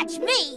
catch me!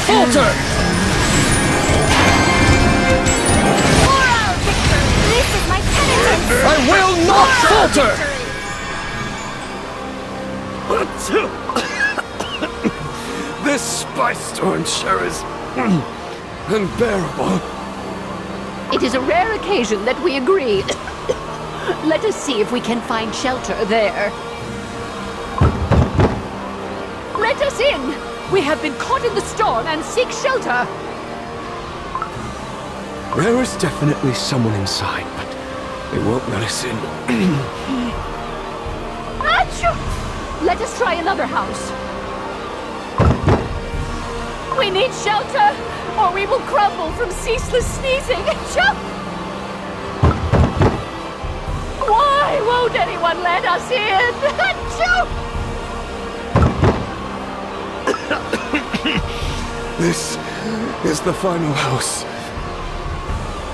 falter! This is my penitence! I will not falter! This spice storm sure is unbearable. It is a rare occasion that we agree. Let us see if we can find shelter there. Let us in! We have been caught in the storm and seek shelter! There is definitely someone inside, but they won't let us in. Achoo! Let us try another house. We need shelter, or we will crumble from ceaseless sneezing. Achoo! Why won't anyone let us in? Achoo! This is the final house.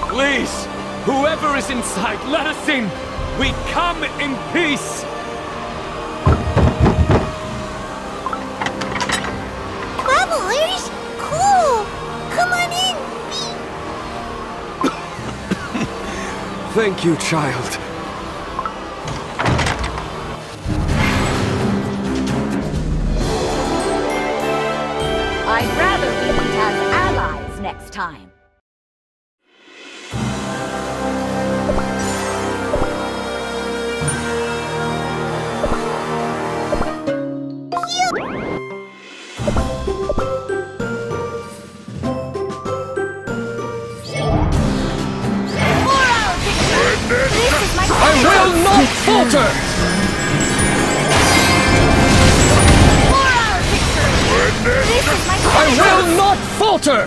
Please, whoever is inside, let us in. We come in peace. Bubblers? Cool! Come on in! Thank you, child. I'd rather we meet as allies next time. I will not falter! I will not falter!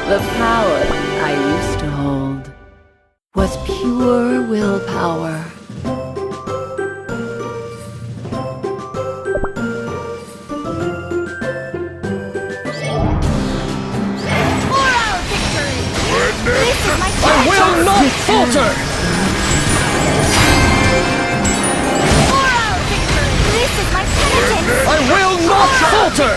The power I used to hold was pure willpower. I will not falter! This is my penitence! I will not falter!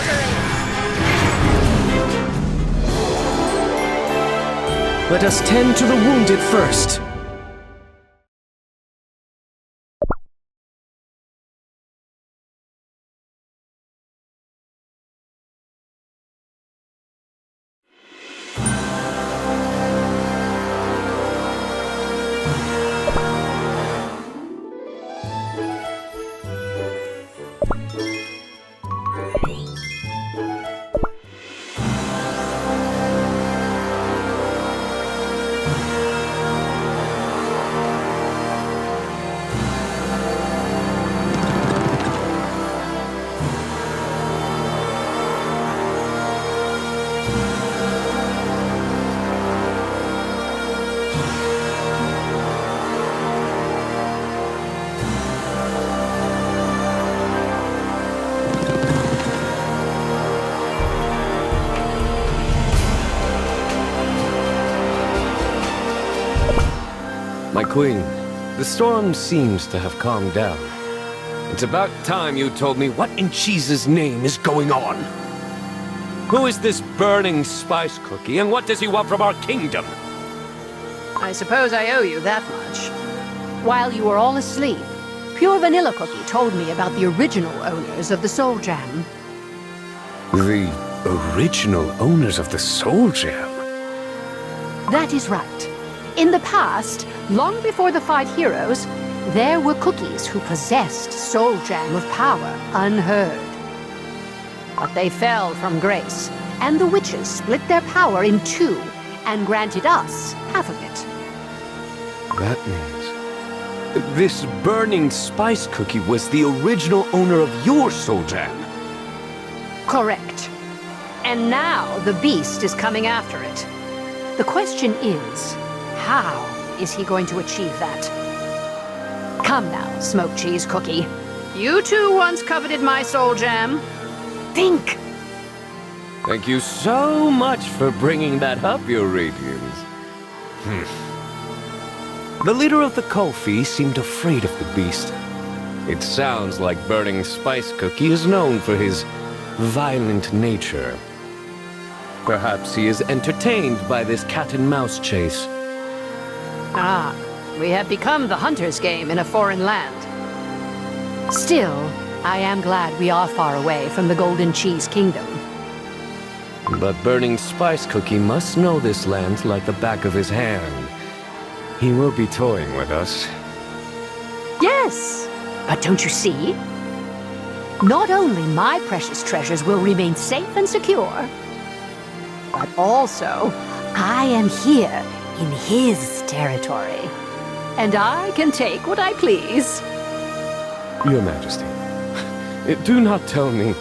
Let us tend to the wounded first. My queen, the storm seems to have calmed down. It's about time you told me what in Jesus' name is going on. Who is this burning spice cookie, and what does he want from our kingdom? I suppose I owe you that much. While you were all asleep, Pure Vanilla Cookie told me about the original owners of the Soul Jam. The original owners of the Soul Jam? That is right. In the past, long before the 5 heroes, there were cookies who possessed Soul Jam of power unheard. But they fell from grace, and the witches split their power in 2 and granted us half of it. That means this burning spice cookie was the original owner of your Soul Jam. Correct. And now the beast is coming after it. The question is, how is he going to achieve that? Come now, Smoked Cheese Cookie. You too once coveted my Soul Jam. Think! Thank you so much for bringing that up, Your Radiance. The leader of the Kulfi seemed afraid of the beast. It sounds like Burning Spice Cookie is known for his violent nature. Perhaps he is entertained by this cat-and-mouse chase. Ah, we have become the hunter's game in a foreign land. Still, I am glad we are far away from the Golden Cheese Kingdom. But Burning Spice Cookie must know this land like the back of his hand. He will be toying with us. Yes, but don't you see? Not only my precious treasures will remain safe and secure, but also I am here in his territory. And I can take what I please. Your Majesty, do not tell me...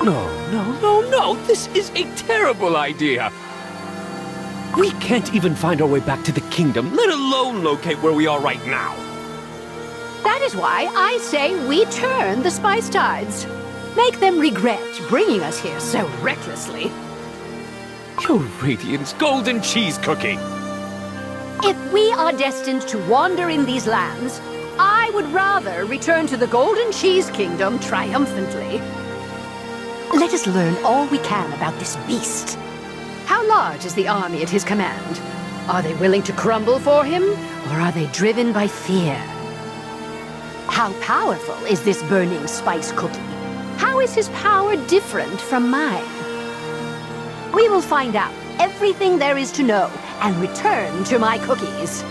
No, this is a terrible idea! We can't even find our way back to the kingdom, let alone locate where we are right now. That is why I say we turn the spice tides. Make them regret bringing us here so recklessly. Your Radiance Golden Cheese Cookie! If we are destined to wander in these lands, I would rather return to the Golden Cheese Kingdom triumphantly. Let us learn all we can about this beast. How large is the army at his command? Are they willing to crumble for him, or are they driven by fear? How powerful is this Burning Spice Cookie? How is his power different from mine? We will find out everything there is to know and return to my cookies.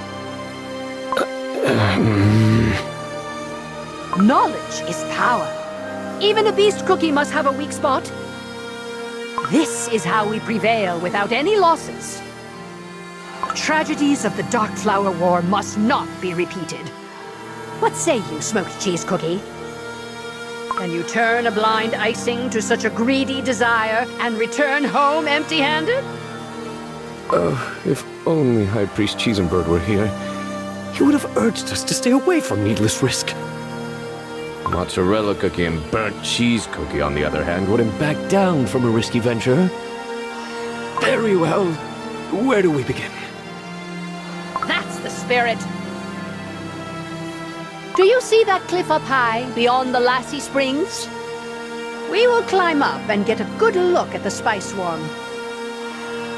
Knowledge is power. Even a beast cookie must have a weak spot. This is how we prevail without any losses. The tragedies of the Dark Flower War must not be repeated. What say you, Smoked Cheese Cookie? Can you turn a blind icing to such a greedy desire and return home empty-handed? Oh, if only High Priest Cheesenbird were here. He would have urged us to stay away from needless risk. Mozzarella Cookie and Burnt Cheese Cookie, on the other hand, wouldn't back down from a risky venture. Very well. Where do we begin? That's the spirit. Do you see that cliff up high, beyond the Lassie Springs? We will climb up and get a good look at the Spice Swarm.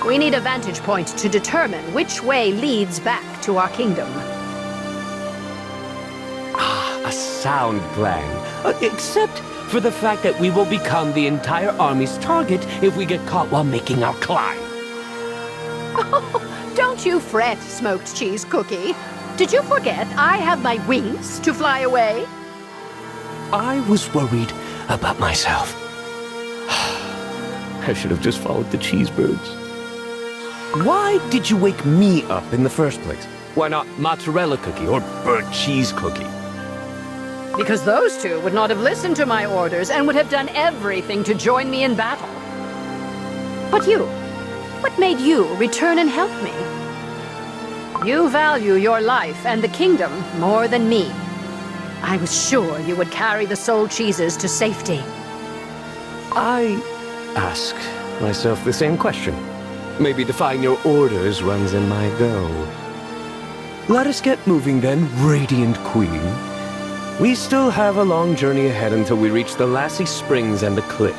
We need a vantage point to determine which way leads back to our kingdom. A sound plan. Except for the fact that we will become the entire army's target if we get caught while making our climb. Don't you fret, Smoked Cheese Cookie. Did you forget I have my wings to fly away? I was worried about myself. I should have just followed the cheesebirds. Why did you wake me up in the first place? Why not Mozzarella Cookie or Burnt Cheese Cookie? Because those two would not have listened to my orders and would have done everything to join me in battle. But you, what made you return and help me? You value your life and the kingdom more than me. I was sure you would carry the soul cheeses to safety. I ask myself the same question. Maybe defying your orders runs in my go. Let us get moving then, Radiant Queen. We still have a long journey ahead until we reach the Lassie Springs and the cliff.